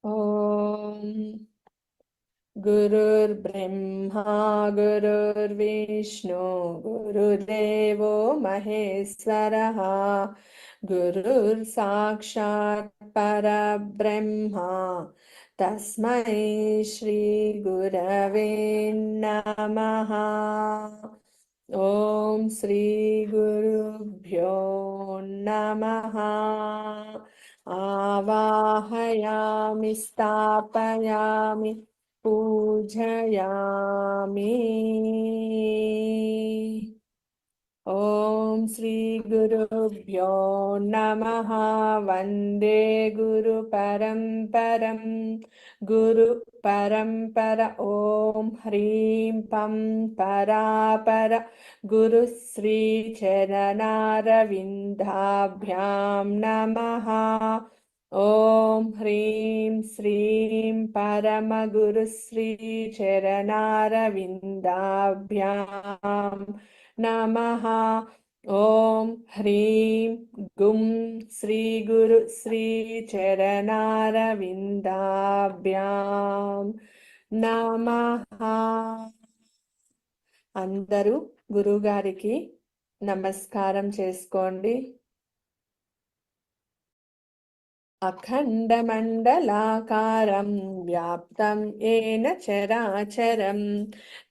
ॐ गुरुर्ब्रह्मा गुरुर्विष्णु गुरुदेवो महेश्वरः गुरुर्साक्षात् परब्रह्मा तस्मै श्रीगुरवे नमः। ॐ श्रीगुरुभ्यो नमः। आवाहयामि स्थापयामि पूजयामि। ॐ श्रीगुरुभ्यो नमः। वन्दे गुरुपरम्परं गुरुपरम्पर। ॐ ह्रीं पं परापर गुरुश्रीचरणारविन्दाभ्यां नमः। ॐ ह्रीं श्रीं परमगुरुश्रीचरणारविन्दाभ्यां नमः। ॐ ह्रीं गुं श्रीगुरु श्रीचरणारविन्दाभ्यां नमः। అందరూ గురుగారికి నమస్కారం చేసుకోండి. अखण्डमण्डलाकारं व्याप्तं येन चराचरं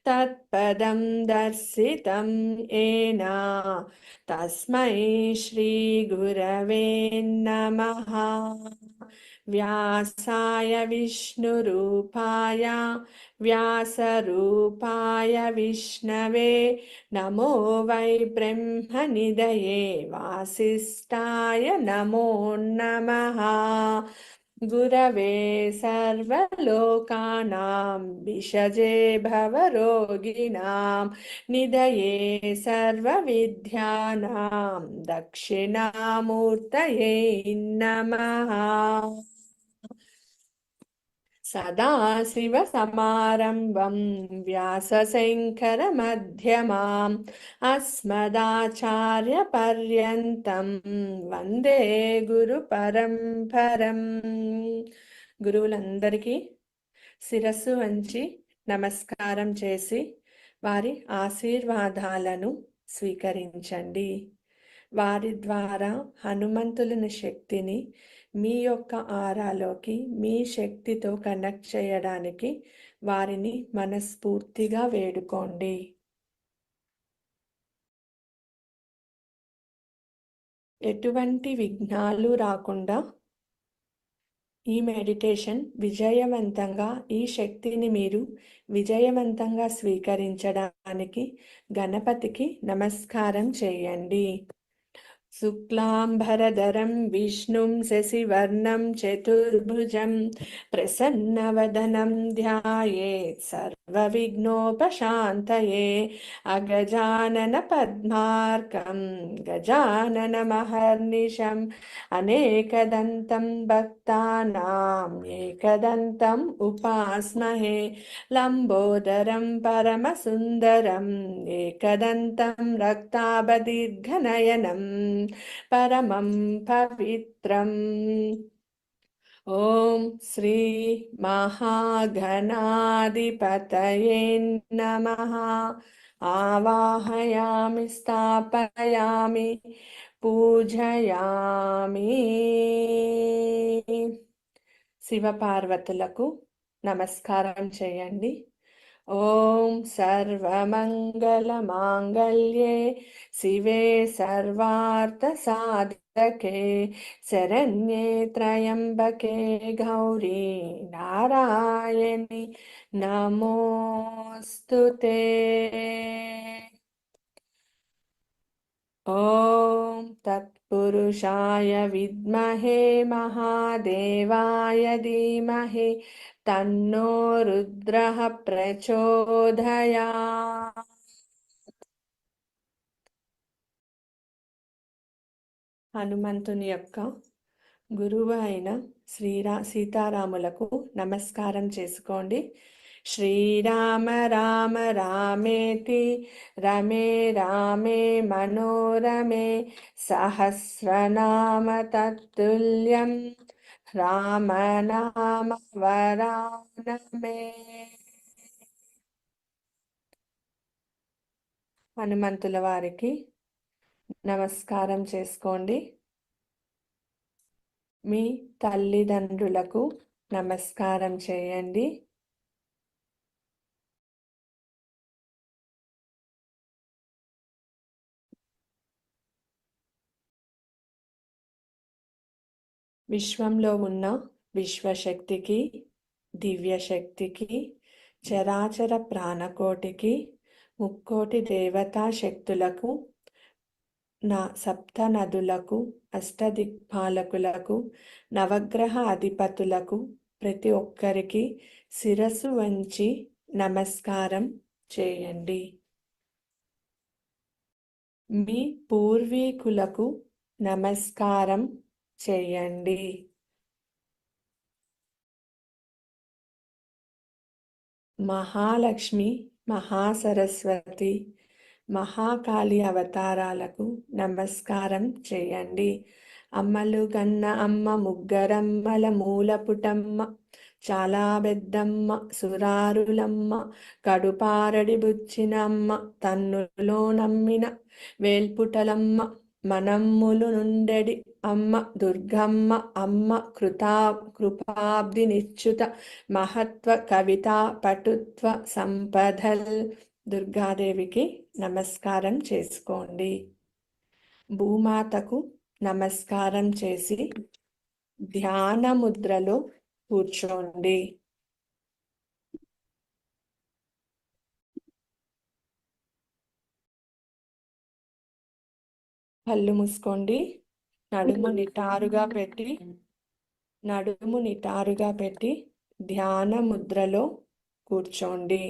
तत्पदं दर्शितं येन तस्मै श्रीगुरवे नमः। व्यासाय विष्णुरूपाय व्यासरूपाय विष्णवे नमो वै ब्रह्मनिधये वासिष्ठाय नमो नमः। गुरवे सर्वलोकानां विषजे भवरोगिणां निधये सर्वविद्यानां दक्षिणामूर्तये नमः। सदाशिवसमारम्भं व्यासशङ्करमध्यमाम् अस्मदाचार्यपर्यन्तं వందే గురుపరంపరం. గురువులందరికీ శిరస్సు వంచి నమస్కారం చేసి వారి ఆశీర్వాదాలను స్వీకరించండి. వారి ద్వారా హనుమంతుని శక్తిని మీ యొక్క ఆరాలోకి మీ శక్తితో కనెక్ట్ చేయడానికి వారిని మనస్ఫూర్తిగా వేడుకోండి. ఎటువంటి విఘ్నాలు రాకుండా ఈ మెడిటేషన్ విజయవంతంగా, ఈ శక్తిని మీరు విజయవంతంగా స్వీకరించడానికి గణపతికి నమస్కారం చేయండి. शुक्लांबरधरं विष्णुं शशिवर्णं चतुर्भुजं प्रसन्नवदनं ध्यायेत् सर्वविघ्नोपशान्तये। अगजाननपद्मार्कं गजाननमहर्निशम् अनेकदन्तं भक्तानाम् एकदन्तम् उपास्महे। लम्बोदरं परमसुन्दरम् एकदन्तं रक्ताभदीर्घनयनम् परमं पवित्रम्। ॐ श्री महागणाधिपतये नमः। आवाहयामि स्थापयामि पूजयामि। శివపార్వతులకు నమస్కారం చేయండి. ఓం సర్వమంగళమాంగళ్యే శివే సర్వార్థసాధకే శరణ్యే త్రయంబకే గౌరీ నారాయణి నమోస్తుతే. ఓం తత్పురుషాయ విద్మహే మహాదేవాయ ధీమహి తన్నో రుద్రః ప్రచోదయాత్. హనుమంతుని యొక్క గురువు అయిన సీతారాములకు నమస్కారం చేసుకోండి. శ్రీరామ రామ రామేతి రమే రామే మనోరమే సహస్రనామ తత్తుల్యం రామనామ వరానమే. హనుమంతుల వారికి నమస్కారం చేసుకోండి. మీ తల్లిదండ్రులకు నమస్కారం చేయండి. విశ్వంలో ఉన్న విశ్వశక్తికి, దివ్యశక్తికి, చరాచర ప్రాణకోటికి, ముక్కోటి దేవతా శక్తులకు, నా సప్త నదులకు, అష్టదిక్పాలకులకు, నవగ్రహ అధిపతులకు, ప్రతి ఒక్కరికి శిరస్సు వంచి నమస్కారం చేయండి. మీ పూర్వీకులకు నమస్కారం చేయండి. మహాలక్ష్మి, మహాసరస్వతి, మహాకాళి అవతారాలకు నమస్కారం చేయండి. అమ్మలు గన్న అమ్మ, ముగ్గరమ్మల మూలపుటమ్మ, చాలా పెద్దమ్మ, సురారులమ్మ, కడుపారడి బుచ్చినమ్మ, తన్నులో నమ్మిన వేల్పుటలమ్మ, మనమ్ములు నుండెడి అమ్మ దుర్గమ్మ, అమ్మ కృపాబ్ది నిచ్యుత, మహత్వ కవితా పటుత్వ సంపదల్. దుర్గాదేవికి నమస్కారం చేసుకోండి. భూమాతకు నమస్కారం చేసి ధ్యాన ముద్రలో కూర్చోండి. కళ్ళు మూసుకోండి. నడుము నిటారుగా పెట్టి ధ్యాన ముద్రలో కూర్చోండి.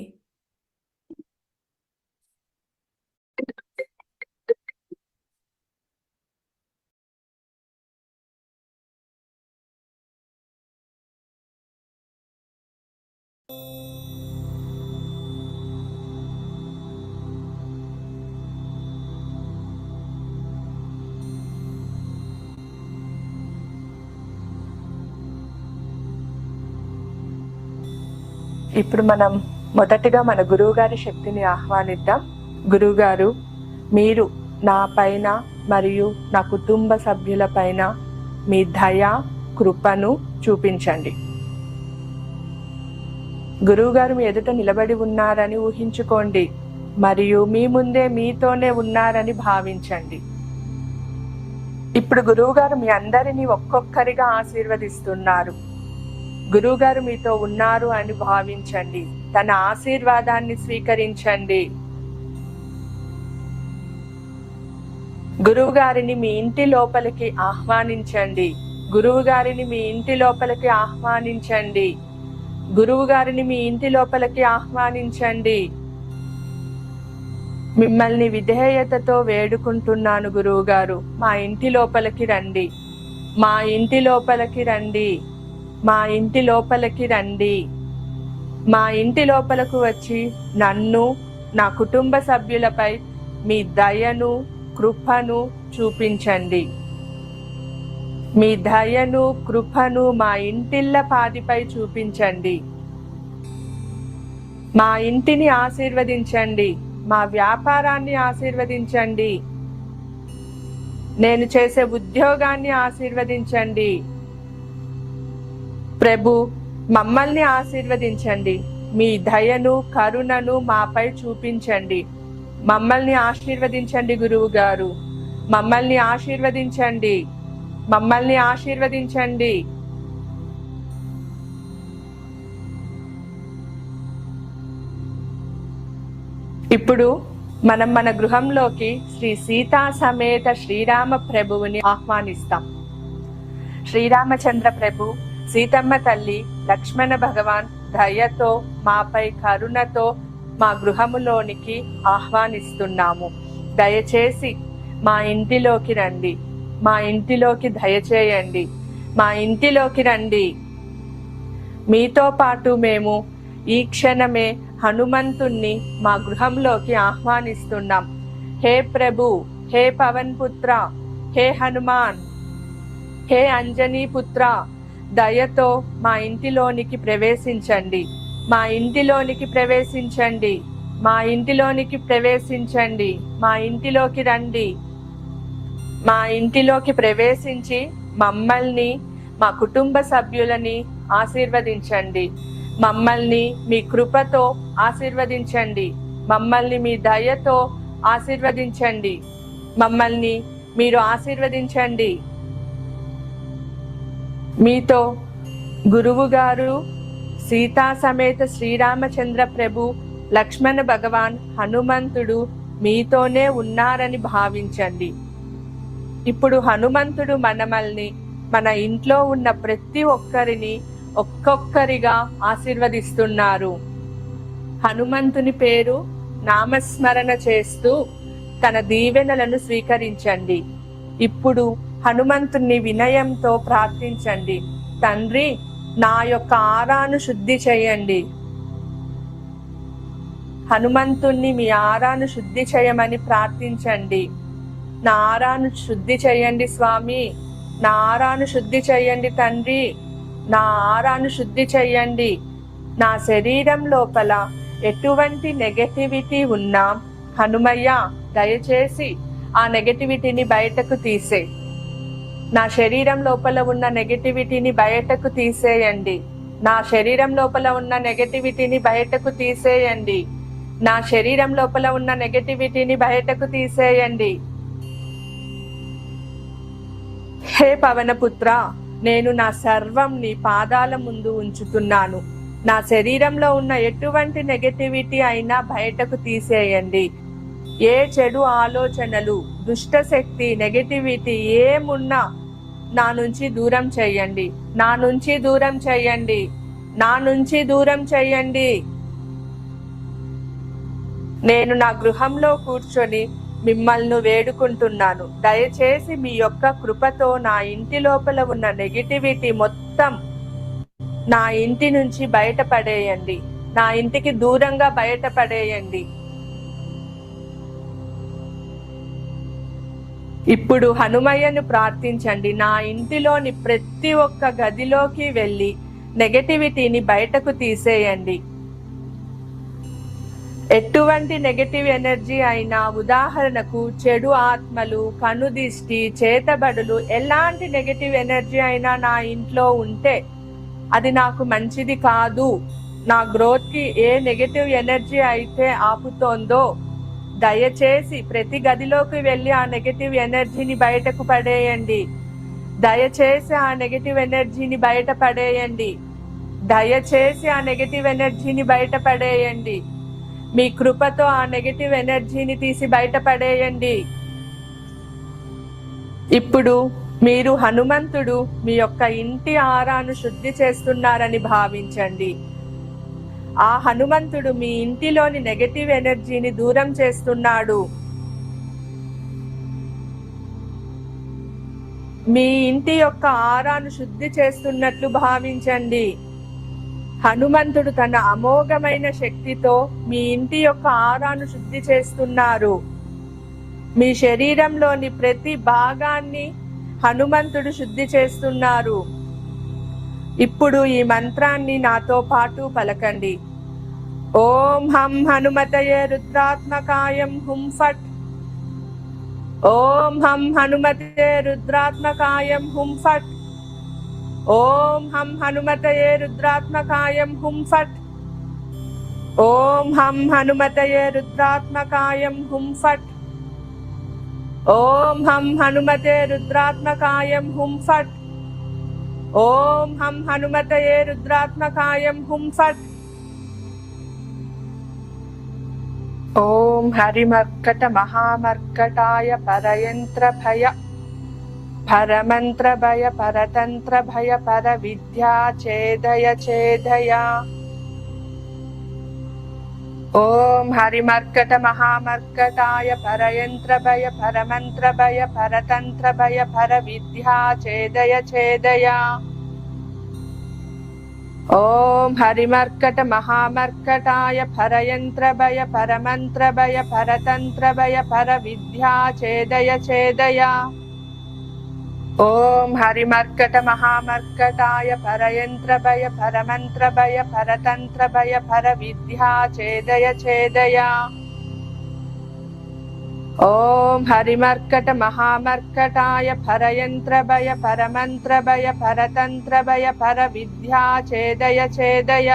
ఇప్పుడు మనం మొదటిగా మన గురువుగారి శక్తిని ఆహ్వానిద్దాం. గురువుగారు, మీరు నా పైన మరియు నా కుటుంబ సభ్యుల పైన మీ దయ, కృపను చూపించండి. గురువుగారు మీ ఎదుట నిలబడి ఉన్నారని ఊహించుకోండి మరియు మీ ముందే మీతోనే ఉన్నారని భావించండి. ఇప్పుడు గురువుగారు మీ అందరినీ ఒక్కొక్కరిగా ఆశీర్వదిస్తున్నారు. గురువుగారు మీతో ఉన్నారు అని భావించండి. తన ఆశీర్వాదాన్ని స్వీకరించండి. గురువుగారిని మీ ఇంటి లోపలికి ఆహ్వానించండి. గురువుగారిని మీ ఇంటి లోపలికి ఆహ్వానించండి. గురువుగారిని మీ ఇంటి లోపలికి ఆహ్వానించండి. మిమ్మల్ని విధేయతతో వేడుకుంటున్నాను గురువుగారు, మా ఇంటి లోపలికి రండి, మా ఇంటి లోపలికి రండి, మా ఇంటి లోపలికి రండి. మా ఇంటి లోపలకు వచ్చి నన్ను, నా కుటుంబ సభ్యులపై మీ దయను, కృపను చూపించండి. మీ దయను, కృపను మా ఇంటిళ్ళ పాదిపై చూపించండి. మా ఇంటిని ఆశీర్వదించండి. మా వ్యాపారాన్ని ఆశీర్వదించండి. నేను చేసే ఉద్యోగాన్ని ఆశీర్వదించండి. ప్రభు, మమ్మల్ని ఆశీర్వదించండి. మీ దయను, కరుణను మాపై చూపించండి. మమ్మల్ని ఆశీర్వదించండి గురువు గారు, మమ్మల్ని ఆశీర్వదించండి, మమ్మల్ని ఆశీర్వదించండి. ఇప్పుడు మనం మన గృహంలోకి శ్రీ సీతా సమేత శ్రీరామ ప్రభువుని ఆహ్వానిస్తాం. శ్రీరామచంద్ర ప్రభు, సీతమ్మ తల్లి, లక్ష్మణ భగవాన్ దయతో, మాపై కరుణతో మా గృహములోనికి ఆహ్వానిస్తున్నాము. దయచేసి మా ఇంటిలోకి రండి, మా ఇంటిలోకి దయచేయండి, మా ఇంటిలోకి రండి. మీతో పాటు మేము ఈ క్షణమే హనుమంతుణ్ణి మా గృహంలోకి ఆహ్వానిస్తున్నాం. హే ప్రభు, హే పవన్ పుత్ర, హే హనుమాన్, హే అంజనీ పుత్ర, దయతో మా ఇంటిలోనికి ప్రవేశించండి. మా ఇంటిలోనికి ప్రవేశించండి. మా ఇంటిలోనికి ప్రవేశించండి. మా ఇంటిలోకి రండి. మా ఇంటిలోకి ప్రవేశించి మమ్మల్ని, మా కుటుంబ సభ్యులని ఆశీర్వదించండి. మమ్మల్ని మీ కృపతో ఆశీర్వదించండి. మమ్మల్ని మీ దయతో ఆశీర్వదించండి. మమ్మల్ని మీరు ఆశీర్వదించండి. మీతో గురువు గారు, సీతా సమేత శ్రీరామచంద్ర ప్రభు, లక్ష్మణ భగవాన్, హనుమంతుడు మీతోనే ఉన్నారని భావించండి. ఇప్పుడు హనుమంతుడు మనమల్ని, మన ఇంట్లో ఉన్న ప్రతి ఒక్కరిని ఒక్కొక్కరిగా ఆశీర్వదిస్తున్నారు. హనుమంతుని పేరు నామస్మరణ చేస్తూ తన దీవెనలను స్వీకరించండి. ఇప్పుడు హనుమంతుని వినయంతో ప్రార్థించండి. తండ్రి, నా యొక్క ఆరాను శుద్ధి చేయండి. హనుమంతుణ్ణి మీ ఆరాను శుద్ధి చేయమని ప్రార్థించండి. నా ఆరాను శుద్ధి చేయండి స్వామి. నా ఆరాను శుద్ధి చేయండి తండ్రి. నా ఆరాను శుద్ధి చేయండి. నా శరీరం లోపల ఎటువంటి నెగటివిటీ ఉన్నా హనుమయ్య దయచేసి ఆ నెగటివిటీని బయటకు తీసే. నా శరీరం లోపల ఉన్న నెగటివిటీని బయటకు తీసేయండి. నా శరీరం లోపల ఉన్న నెగటివిటీని బయటకు తీసేయండి. నా శరీరం లోపల ఉన్న నెగటివిటీని బయటకు తీసేయండి. హే పవనపుత్ర, నేను నా సర్వం నీ పాదాల ముందు ఉంచుతున్నాను. నా శరీరంలో ఉన్న ఎటువంటి నెగటివిటీ అయినా బయటకు తీసేయండి. ఏ చెడు ఆలోచనలు, దుష్ట శక్తి, నెగటివిటీ ఏమున్నా నా నుంచి దూరం చేయండి. నా నుంచి దూరం చేయండి. నా నుంచి దూరం చేయండి. నేను నా గృహంలో కూర్చొని మిమ్మల్ని వేడుకుంటున్నాను. దయచేసి మీ యొక్క కృపతో నా ఇంటి లోపల ఉన్న నెగటివిటీ మొత్తం నా ఇంటి నుంచి బయటపడేయండి. నా ఇంటికి దూరంగా బయటపడేయండి. ఇప్పుడు హనుమయ్యను ప్రార్థించండి. నా ఇంటిలోని ప్రతి ఒక్క గదిలోకి వెళ్ళి నెగటివిటీని బయటకు తీసేయండి. ఎటువంటి నెగటివ్ ఎనర్జీ అయినా, ఉదాహరణకు చెడు ఆత్మలు, కనుదిష్టి, చేతబడులు, ఎలాంటి నెగటివ్ ఎనర్జీ అయినా నా ఇంట్లో ఉంటే అది నాకు మంచిది కాదు. నా గ్రోత్ కి ఏ నెగటివ్ ఎనర్జీ అయితే ఆపుతోందో దయచేసి ప్రతి గదిలోకి వెళ్ళి ఆ నెగటివ్ ఎనర్జీని బయటకు పడేయండి. దయచేసి ఆ నెగటివ్ ఎనర్జీని బయట పడేయండి. దయచేసి ఆ నెగటివ్ ఎనర్జీని బయట పడేయండి. మీ కృపతో ఆ నెగటివ్ ఎనర్జీని తీసి బయట పడేయండి. ఇప్పుడు మీరు హనుమంతుడు మీ యొక్క ఇంటి ఆరాను శుద్ధి చేస్తున్నారని భావించండి. ఆ హనుమంతుడు మీ ఇంటిలోని నెగటివ్ ఎనర్జీని దూరం చేస్తున్నాడు. మీ ఇంటి యొక్క ఆరాను శుద్ధి చేస్తున్నట్లు భావించండి. హనుమంతుడు తన అమోఘమైన శక్తితో మీ ఇంటి యొక్క ఆరాను శుద్ధి చేస్తున్నారు. మీ శరీరంలోని ప్రతి భాగాన్ని హనుమంతుడు శుద్ధి చేస్తున్నారు. ఇప్పుడు ఈ మంత్రాన్ని నాతో పాటు పలకండి. ఓం హం హనుమతయే రుద్రాత్మకాయం హుం ఫట్. ఓం హం హనుమతే రుద్రాత్మకాయం హుం ఫట్. ఓం హం హనుమతయే రుద్రాత్మకాయం హుం ఫట్. ఓం హం హనుమతయే రుద్రాత్మకాయం హుం ఫట్. ఓం హం హనుమతే రుద్రాత్మకాయం హుం ఫట్. ఓం హం హనుమతయే రుద్రాత్మకాయం హుం ఫట్. ఓం హరిమర్కట మహామర్కటాయ పరయంత్ర భయ పరమంత్ర భయ పరతంత్ర భయ పర విద్యా ఛేదయ ఛేదయ. ఓం హరిమర్కట మహామర్కటాయ పరయంత్ర భయ పరమంత్ర భయ పరతంత్ర భయ పర విద్యా ఛేదయ ఛేదయ. ఓం హరిమర్కట మహామర్కటాయ పరయంత్ర భయ పరమంత్ర భయ పరతంత్ర భయ పర విద్యా ఛేదయ ఛేదయ. ఓం హరిమర్కట మహామర్కటాయ పరయంత్రభయ పరమంత్రభయ పరతంత్రభయ పర విద్యా ఛేదయ ఛేదయ. ఓం హరిమర్కట మహామర్కటాయ పరయంత్రభయ పరమంత్రభయ పరతంత్రభయ పర విద్యా ఛేదయ ఛేదయ.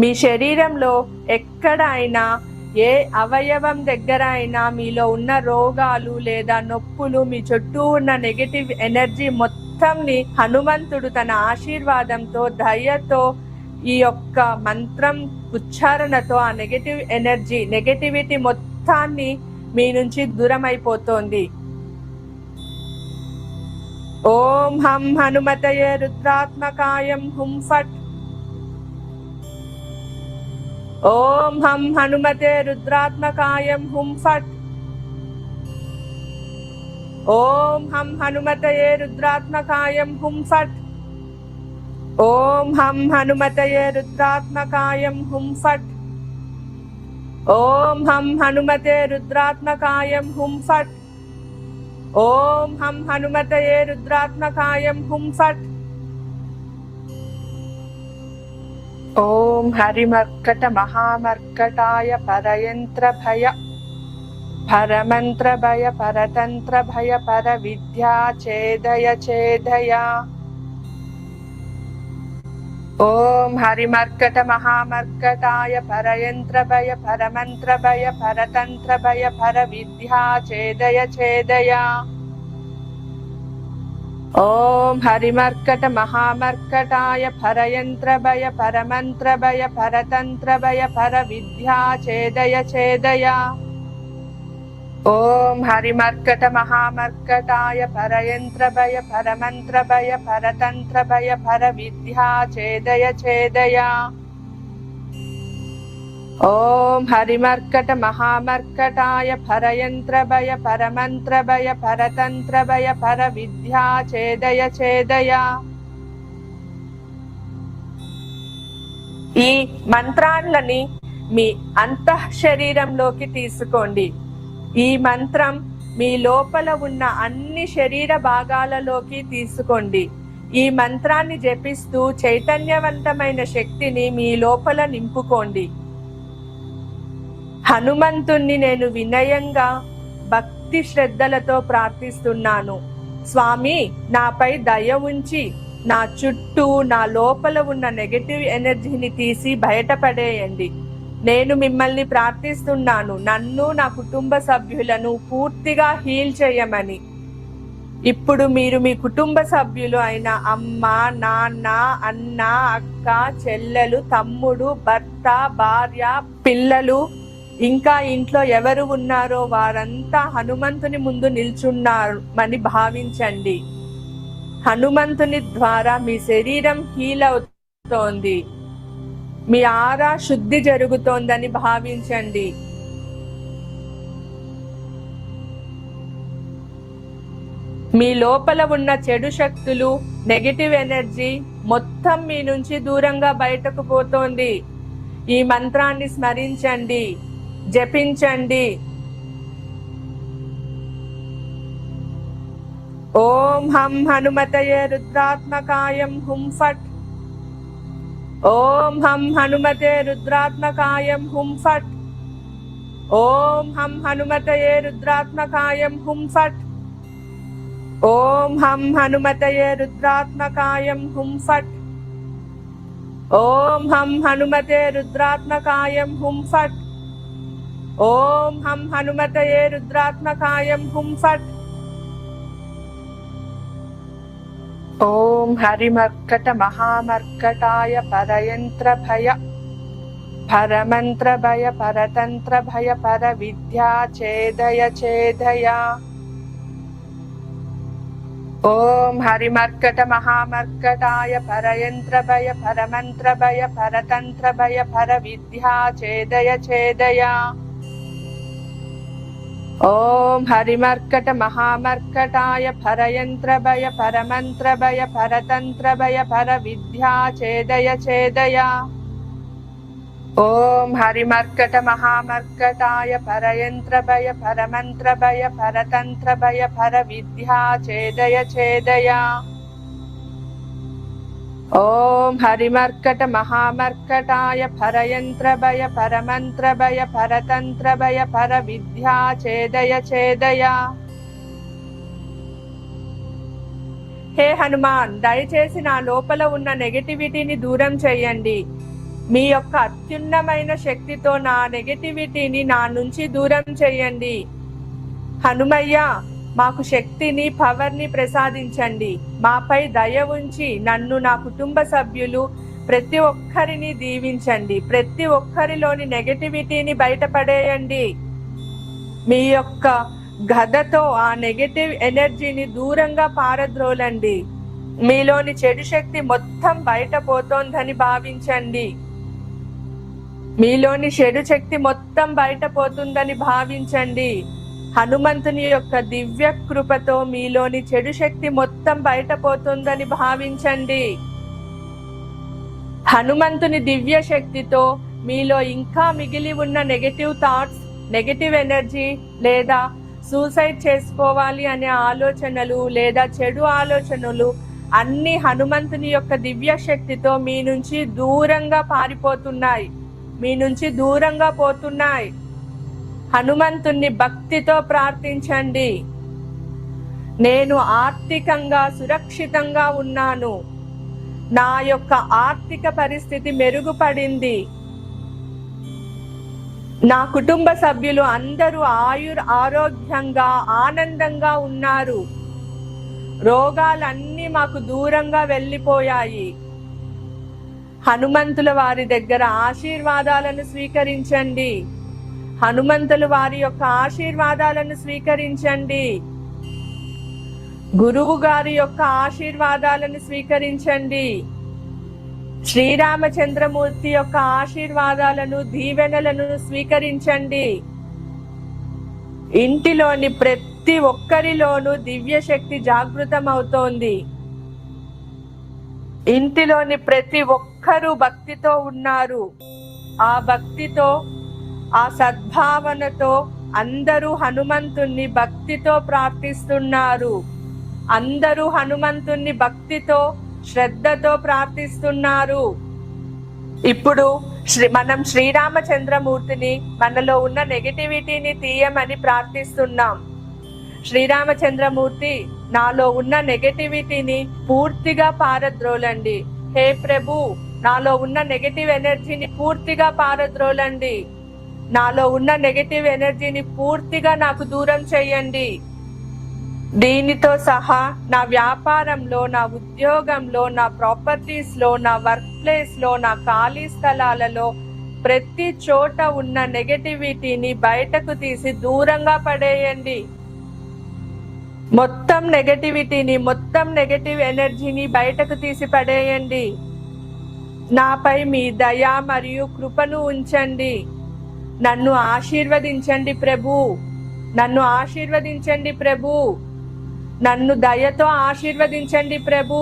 మీ శరీరంలో ఎక్కడ అయినా ఏ అవయవం దగ్గర అయినా మీలో ఉన్న రోగాలు లేదా నొప్పులు, మీ చుట్టూ ఉన్న నెగటివ్ ఎనర్జీ మొత్తంని హనుమంతుడు తన ఆశీర్వాదంతో, దయతో, ఈ యొక్క మంత్రం ఉచ్చారణతో ఆ నెగటివ్ ఎనర్జీ, నెగటివిటీ మొత్తాన్ని మీ నుంచి దూరం అయిపోతోంది. ఓం హం హనుమతయే రుద్రాత్మకాయం హుం ఫట్. ఓం హం హనుమతే రుద్రాత్మకాయం హుం ఫట్. ఓం హం హనుమతయే రుద్రాత్మకాయం హుం ఫట్. ఓం హం హనుమతయే రుద్రాత్మకాయం హుం ఫట్. ఓం హం హనుమతే రుద్రాత్మకాయం హుం ఫట్. ఓం హం హనుమతయే రుద్రాత్మకాయం హుం ఫట్. ఓం హరిమర్కట మహామర్కటాయ పరయంత్రభయ పరమంత్రభయ పరతంత్రభయ పర విద్యా ఛేదయ ఛేదయ. ఓం హరిమర్కట మహామర్కటాయ పరయంత్రభయ పరమంత్రభయ పరతంత్రభయ పర విద్యా ఛేదయ ఛేదయ. ఓం హరిమర్కట మహామర్కటాయ పరయంత్రభయ పరమంత్రభయ పరతంత్రభయ పర విద్యా ఛేదయ ఛేదయ. ఓం హరిమర్కట మహామర్కటాయ పరయంత్రభయ పరమంత్రభయ పరతంత్రభయ పర విద్యా ఛేదయ ఛేదయ. ఓం హరిమర్కట మహామర్కటాయ పరయంత్రభయ పరమంత్రభయ పరతంత్రభయ పర విద్యా ఛేదయ ఛేదయ. ఈ మంత్రాలని మీ అంతః శరీరంలోకి తీసుకోండి. ఈ మంత్రం మీ లోపల ఉన్న అన్ని శరీర భాగాలలోకి తీసుకోండి. ఈ మంత్రాన్ని జపిస్తూ చైతన్యవంతమైన శక్తిని మీ లోపల నింపుకోండి. హనుమంతుణ్ణి నేను వినయంగా భక్తి శ్రద్ధలతో ప్రార్థిస్తున్నాను. స్వామి, నాపై దయ ఉంచి నా చుట్టూ, నా లోపల ఉన్న నెగటివ్ ఎనర్జీని తీసి బయటపడేయండి. నేను మిమ్మల్ని ప్రార్థిస్తున్నాను, నన్ను, నా కుటుంబ సభ్యులను పూర్తిగా హీల్ చేయమని. ఇప్పుడు మీరు మీ కుటుంబ సభ్యులు అయిన అమ్మ, నాన్న, అన్న, అక్క, చెల్లెలు, తమ్ముడు, భర్త, భార్య, పిల్లలు, ఇంకా ఇంట్లో ఎవరు ఉన్నారో వారంతా హనుమంతుని ముందు నిల్చున్నారు అని భావించండి. హనుమంతుని ద్వారా మీ శరీరం హీల్ అవుతోంది. మీ ఆరా శుద్ధి జరుగుతోందని భావించండి. మీ లోపల ఉన్న చెడు శక్తులు, నెగటివ్ ఎనర్జీ మొత్తం మీ నుంచి దూరంగా బయటకు పోతోంది. ఈ మంత్రాన్ని స్మరించండి, జపించండి. ఓం హం హనుమతయే రుద్రాత్మకాయం హుం ఫట్. ఓం హం హనుమతే రుద్రాత్మకాయం హుం ఫట్. ఓం హం హనుమతయే రుద్రాత్మకాయం హుం ఫట్. ఓం హం హనుమతయే రుద్రాత్మకాయం హుం ఫట్. ఓం హం హనుమతే రుద్రాత్మకాయం హుం ఫట్. ఓం హం హనుమతయే రుద్రాత్మకాయం హుం ఫట్. ఓం హరిమర్కట మహామర్కటాయ పరయంత్రభయ పరమంత్రభయ పరతంత్రభయ పర విద్యా ఛేదయ ఛేదయ. ఓం హరిమర్కట మహామర్కటాయ పరయంత్రభయ పరమంత్రభయ పరతంత్రభయ పర విద్యా ఛేదయ ఛేదయ. ఓం హరిమర్కట మహామర్కటాయ పరయంత్రభయ పరమంత్రభయ పరతంత్రభయ పర విద్యా ఛేదయ ఛేదయ. ఓం హరిమర్కట మహామర్కటాయ పరయంత్రభయ పరమంత్రభయ పరతంత్రభయ పర విద్యా ఛేదయ ఛేదయ. ఓం హరిమర్కట మహామర్కటాయ పరయంత్రభయ పరమంత్రభయ పరతంత్రభయ పర విద్యా ఛేదయ ఛేదయ. హే హనుమాన్, దయచేసి నా లోపల ఉన్న నెగటివిటీని దూరం చేయండి. మీ యొక్క అత్యున్నతమైన శక్తితో నా నెగటివిటీని నా నుంచి దూరం చేయండి. హనుమయ్య, మాకు శక్తిని, పవర్ని ప్రసాదించండి. మాపై దయ ఉంచి నన్ను, నా కుటుంబ సభ్యులు ప్రతి ఒక్కరిని దీవించండి. ప్రతి ఒక్కరిలోని నెగటివిటీని బయటపడేయండి. మీ యొక్క గదతో ఆ నెగటివ్ ఎనర్జీని దూరంగా పారద్రోలండి. మీలోని చెడు శక్తి మొత్తం బయట పోతోందని భావించండి. మీలోని చెడు శక్తి మొత్తం బయట పోతుందని భావించండి. హనుమంతుని యొక్క దివ్య కృపతో మీలోని చెడు శక్తి మొత్తం బయట పోతుందని భావించండి. హనుమంతుని దివ్య శక్తితో మీలో ఇంకా మిగిలి ఉన్న నెగటివ్ థాట్స్, నెగటివ్ ఎనర్జీ లేదా సూసైడ్ చేసుకోవాలి అనే ఆలోచనలు లేదా చెడు ఆలోచనలు అన్ని హనుమంతుని యొక్క దివ్య శక్తితో మీ నుంచి దూరంగా పారిపోతున్నాయి, మీ నుంచి దూరంగా పోతున్నాయి. హనుమంతుణ్ణి భక్తితో ప్రార్థించండి. నేను ఆర్థికంగా సురక్షితంగా ఉన్నాను. నా యొక్క ఆర్థిక పరిస్థితి మెరుగుపడింది. నా కుటుంబ సభ్యులు అందరూ ఆరోగ్యంగా ఆనందంగా ఉన్నారు. రోగాలన్నీ మాకు దూరంగా వెళ్ళిపోయాయి. హనుమంతుల వారి దగ్గర ఆశీర్వాదాలను స్వీకరించండి. హనుమంతులు వారి యొక్క ఆశీర్వాదాలను స్వీకరించండి. గురువు గారి యొక్క ఆశీర్వాదాలను స్వీకరించండి. శ్రీరామచంద్రమూర్తి యొక్క ఆశీర్వాదాలను, దీవెనలను స్వీకరించండి. ఇంటిలోని ప్రతి ఒక్కరిలోనూ దివ్య శక్తి జాగృతమవుతోంది. ఇంటిలోని ప్రతి ఒక్కరూ భక్తితో ఉన్నారు. ఆ భక్తితో, ఆ సద్భావనతో అందరూ హనుమంతుణ్ణి భక్తితో ప్రార్థిస్తున్నారు. అందరూ హనుమంతుణ్ణి భక్తితో, శ్రద్ధతో ప్రార్థిస్తున్నారు. ఇప్పుడు మనం శ్రీరామచంద్రమూర్తిని మనలో ఉన్న నెగటివిటీని తీయమని ప్రార్థిస్తున్నాం. శ్రీరామచంద్రమూర్తి, నాలో ఉన్న నెగటివిటీని పూర్తిగా పారద్రోలండి. హే ప్రభు, నాలో ఉన్న నెగటివ్ ఎనర్జీని పూర్తిగా పారద్రోలండి. నాలో ఉన్న నెగటివ్ ఎనర్జీని పూర్తిగా నాకు దూరం చేయండి. దీనితో సహా నా వ్యాపారంలో, నా ఉద్యోగంలో, నా ప్రాపర్టీస్ లో, నా వర్క్ ప్లేస్ లో, నా ఖాళీ స్థలాలలో ప్రతి చోట ఉన్న నెగటివిటీని బయటకు తీసి దూరంగా పడేయండి. మొత్తం నెగటివిటీని, మొత్తం నెగటివ్ ఎనర్జీని బయటకు తీసి పడేయండి. నాపై మీ దయ మరియు కృపను ఉంచండి. నన్ను ఆశీర్వదించండి ప్రభు. నన్ను ఆశీర్వదించండి ప్రభు. నన్ను దయతో ఆశీర్వదించండి ప్రభు.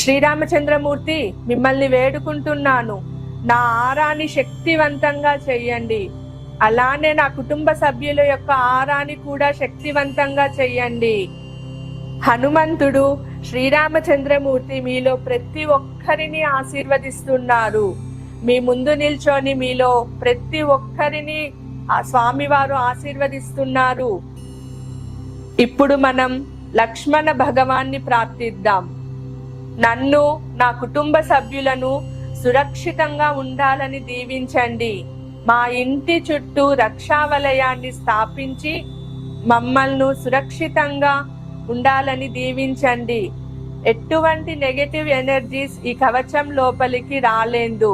శ్రీరామచంద్రమూర్తి, మిమ్మల్ని వేడుకుంటున్నాను, నా ఆరాని శక్తివంతంగా చెయ్యండి. అలానే నా కుటుంబ సభ్యుల యొక్క ఆరాని కూడా శక్తివంతంగా చెయ్యండి. హనుమంతుడు, శ్రీరామచంద్రమూర్తి మీలో ప్రతి ఒక్కరిని ఆశీర్వదిస్తున్నారు. మీ ముందు నిల్చొని మీలో ప్రతి ఒక్కరిని ఆ స్వామివారు ఆశీర్వదిస్తున్నారు. ఇప్పుడు మనం లక్ష్మణ భగవాన్ని ప్రార్థిద్దాం. నన్ను, నా కుటుంబ సభ్యులను సురక్షితంగా ఉండాలని దీవించండి. మా ఇంటి చుట్టూ రక్షావలయాన్ని స్థాపించి మమ్మల్ని సురక్షితంగా ఉండాలని దీవించండి. ఎటువంటి నెగటివ్ ఎనర్జీస్ ఈ కవచం లోపలికి రాలేదు.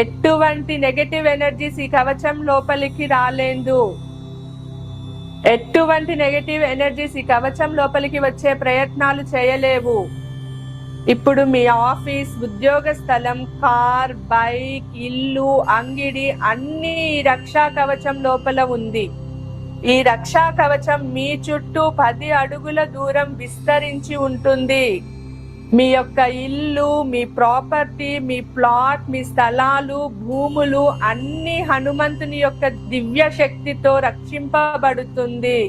ఎటువంటి నెగటివ్ ఎనర్జీస్ ఈ కవచం లోపలికి రాలేదు. ఎటువంటి నెగటివ్ ఎనర్జీస్ ఈ కవచం లోపలికి వచ్చే ప్రయత్నాలు చేయలేవు. ఇప్పుడు మీ ఆఫీస్, ఉద్యోగ స్థలం, కార్, బైక్, ఇల్లు, అంగిడి అన్ని రక్షా కవచం లోపల ఉంది. ఈ రక్షా కవచం మీ చుట్టూ 10 అడుగుల దూరం విస్తరించి ఉంటుంది. మీ యొక్క ఇల్లు, మీ ప్రాపర్టీ, మీ ప్లాట్, మీ స్థలాలు, భూములు అన్ని హనుమంతుని యొక్క దివ్య శక్తితో రక్షింపబడుతుంది.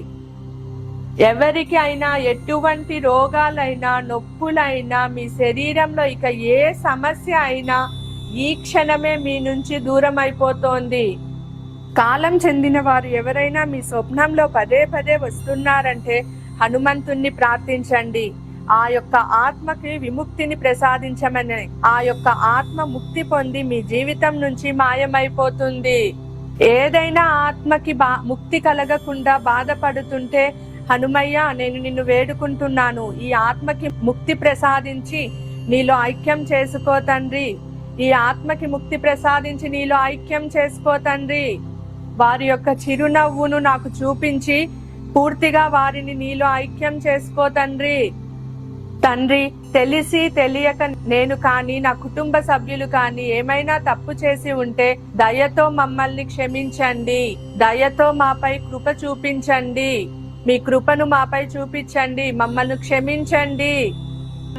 ఎవరికి అయినా ఎటువంటి రోగాలైనా, నొప్పులైనా, మీ శరీరంలో ఇక ఏ సమస్య అయినా ఈ క్షణమే మీ నుంచి దూరం అయిపోతోంది. కాలం చెందిన వారు ఎవరైనా మీ స్వప్నంలో పదే పదే వస్తున్నారంటే హనుమంతుణ్ణి ప్రార్థించండి. ఆ యొక్క ఆత్మకి విముక్తిని ప్రసాదించమని. ఆ యొక్క ఆత్మ ముక్తి పొంది మీ జీవితం నుంచి మాయమైపోతుంది. ఏదైనా ఆత్మకి ముక్తి కలగకుండా బాధపడుతుంటే, హనుమయ్య నేను నిన్ను వేడుకుంటున్నాను, ఈ ఆత్మకి ముక్తి ప్రసాదించి నీలో ఐక్యం చేసుకో తండ్రి, ఈ ఆత్మకి ముక్తి ప్రసాదించి నీలో ఐక్యం చేసుకో తండ్రి. వారి యొక్క చిరునవ్వును నాకు చూపించి పూర్తిగా వారిని నీలో ఐక్యం చేసుకో తండ్రి. తండ్రి, తెలిసి తెలియక నేను కానీ నా కుటుంబ సభ్యులు కానీ ఏమైనా తప్పు చేసి ఉంటే దయతో మమ్మల్ని క్షమించండి. దయతో మాపై కృప చూపించండి. మీ కృపను మాపై చూపించండి. మమ్మల్ని క్షమించండి.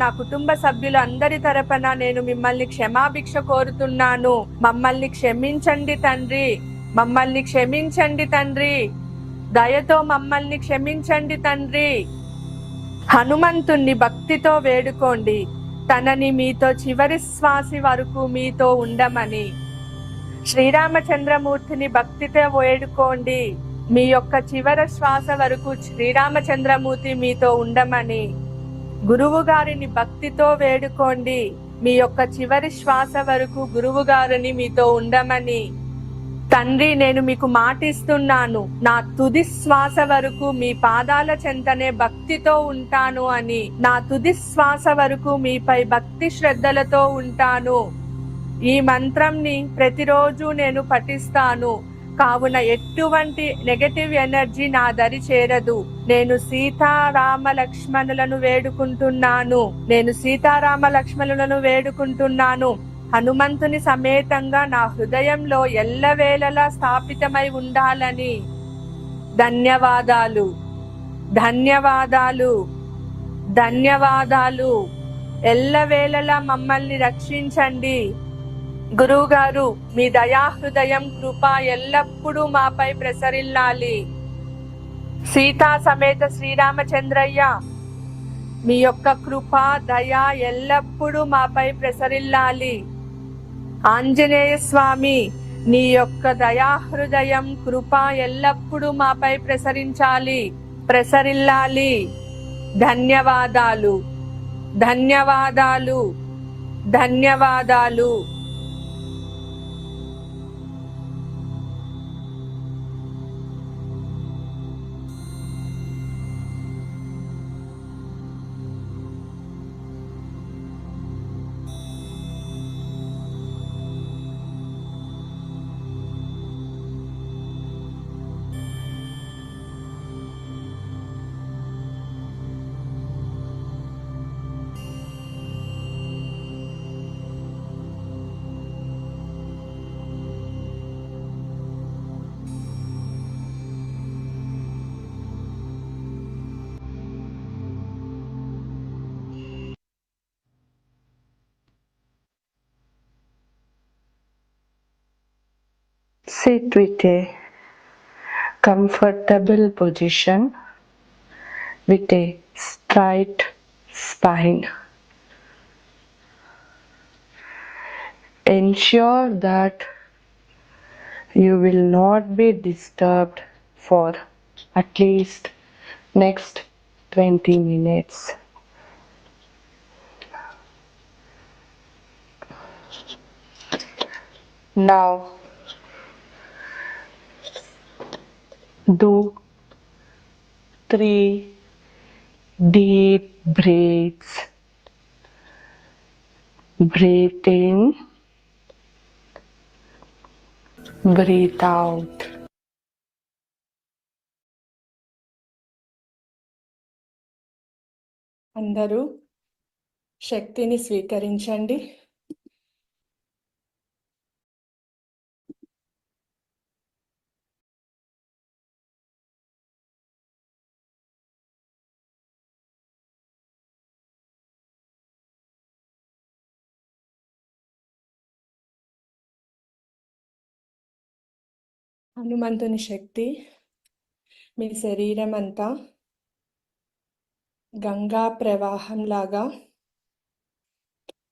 నా కుటుంబ సభ్యులు అందరి తరపున నేను మిమ్మల్ని క్షమాభిక్ష కోరుతున్నాను. మమ్మల్ని క్షమించండి తండ్రి. మమ్మల్ని క్షమించండి తండ్రి. దయతో మమ్మల్ని క్షమించండి తండ్రి. హనుమంతుణ్ణి భక్తితో వేడుకోండి, తనని మీతో చివరి శ్వాస వరకు మీతో ఉండమని. శ్రీరామచంద్రమూర్తిని భక్తితో వేడుకోండి, మీ యొక్క చివరి శ్వాస వరకు శ్రీరామచంద్రమూర్తి మీతో ఉండమని. గురువు గారిని భక్తితో వేడుకోండి, మీ యొక్క చివరి శ్వాస వరకు గురువు గారిని మీతో ఉండమని. తండ్రి, నేను మీకు మాటిస్తున్నాను, నా తుది శ్వాస వరకు మీ పాదాల చెంతనే భక్తితో ఉంటాను అని. నా తుది శ్వాస వరకు మీపై భక్తి శ్రద్ధలతో ఉంటాను. ఈ మంత్రంని ప్రతిరోజు నేను పఠిస్తాను. కావున ఎటువంటి నెగటివ్ ఎనర్జీ నా దరి చేరదు. నేను సీతారామ లక్ష్మణులను వేడుకుంటున్నాను. నేను సీతారామ లక్ష్మణులను వేడుకుంటున్నాను. హనుమంతుని సమేతంగా నా హృదయంలో ఎల్లవేళలా స్థాపితమై ఉండాలని. ధన్యవాదాలు, ధన్యవాదాలు, ధన్యవాదాలు. ఎల్లవేళలా మమ్మల్ని రక్షించండి. గురువుగారు, మీ దయాహృదయం కృప ఎల్లప్పుడూ మాపై ప్రసరిల్లాలి. సీతా సమేత శ్రీరామచంద్రయ్య, మీ యొక్క కృప దయ ఎల్లప్పుడూ మాపై ప్రసరిల్లాలి. ఆంజనేయ స్వామి, నీ యొక్క దయాహృదయం కృప ఎల్లప్పుడూ మాపై ప్రసరిల్లాలి. ధన్యవాదాలు, ధన్యవాదాలు, ధన్యవాదాలు. Sit with a comfortable position with a straight spine. Ensure that you will not be disturbed for at least next 20 minutes. Now do 3 deep breaths. Breathe in, breathe out. అందరూ శక్తిని స్వీకరించండి. హనుమంతుని శక్తి మీ శరీరం అంతా గంగా ప్రవాహంలాగా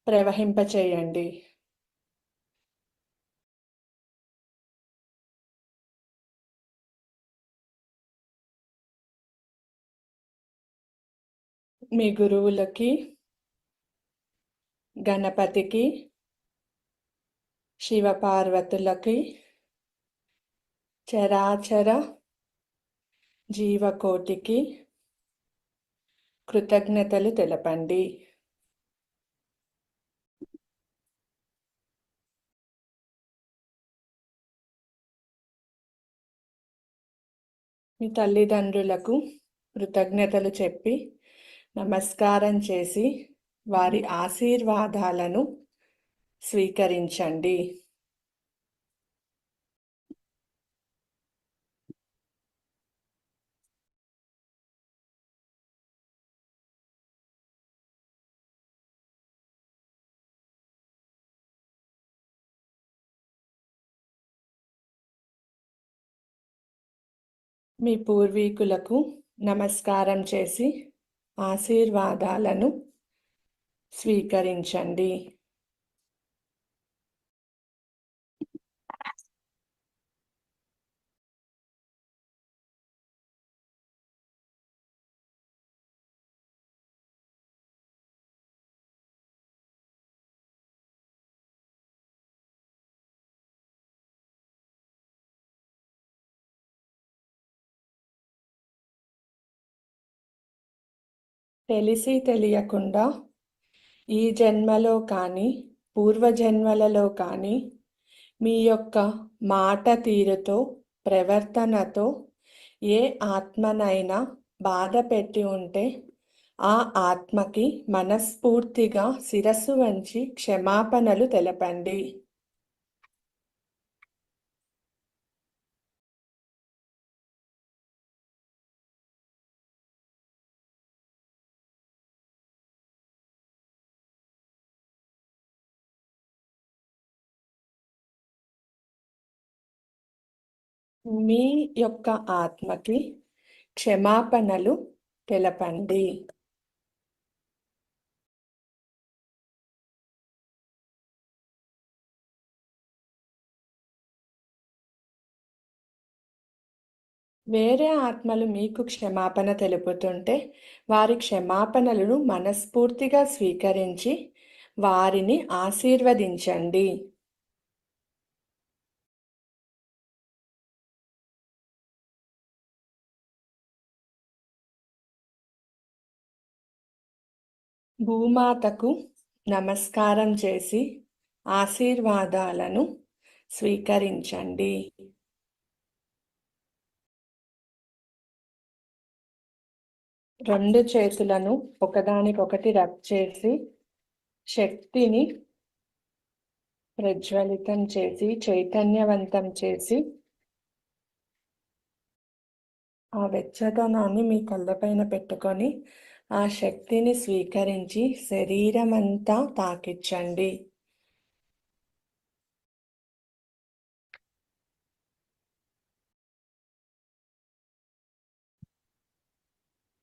ప్రవహింపచేయండి. మీ గురువులకి, గణపతికి, శివపార్వతులకి, చరాచర జీవకోటికి కృతజ్ఞతలు తెలపండి. మీ తల్లిదండ్రులకు కృతజ్ఞతలు చెప్పి నమస్కారం చేసి వారి ఆశీర్వాదాలను స్వీకరించండి. మీ పూర్వీకులకు నమస్కారం చేసి ఆశీర్వాదాలను స్వీకరించండి. తెలిసి తెలియకుండా ఈ జన్మలో కానీ పూర్వజన్మలలో కానీ మీ యొక్క మాట తీరుతో, ప్రవర్తనతో ఏ ఆత్మనైనా బాధ పెట్టి ఉంటే ఆ ఆత్మకి మనస్ఫూర్తిగా శిరస్సు వంచి క్షమాపణలు తెలపండి. మీ యొక్క ఆత్మకి క్షమాపణలు తెలపండి. వేరే ఆత్మలు మీకు క్షమాపణ తెలుపుతుంటే వారి క్షమాపణలను మనస్ఫూర్తిగా స్వీకరించి వారిని ఆశీర్వదించండి. భూమాతకు నమస్కారం చేసి ఆశీర్వాదాలను స్వీకరించండి. రెండు చేతులను ఒకదానికొకటి రబ్ చేసి శక్తిని ప్రజ్వలితం చేసి చైతన్యవంతం చేసి ఆ వెచ్చదనాన్ని మీ కళ్ళపైన పెట్టుకొని ఆ శక్తిని స్వీకరించి శరీరం అంతా తాకించండి.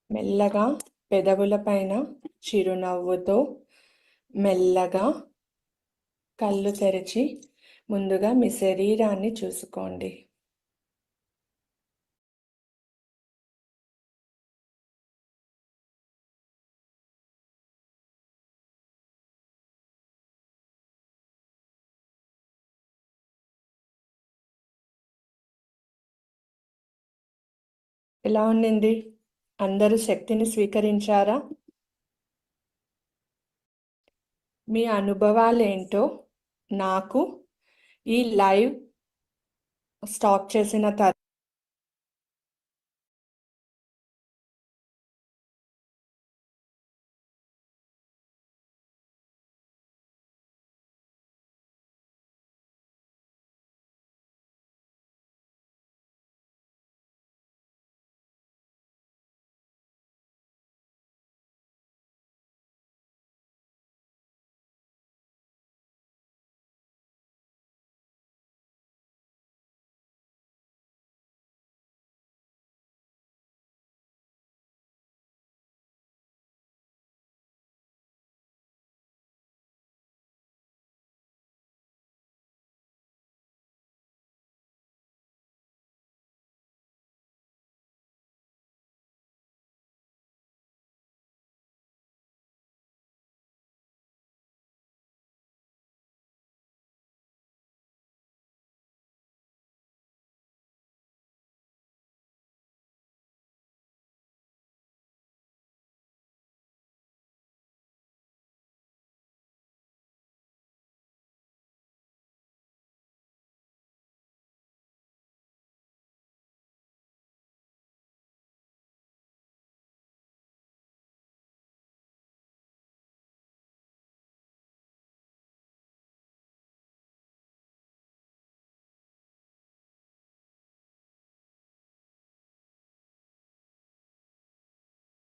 మెల్లగా పెదవులపైన చిరునవ్వుతో మెల్లగా కళ్ళు తెరిచి ముందుగా మీ శరీరాన్ని చూసుకోండి. ఎలా ఉండింది? అందరూ శక్తిని స్వీకరించారా? మీ అనుభవాలు ఏంటో నాకు ఈ లైవ్ స్టాప్ చేసిన తర్వాత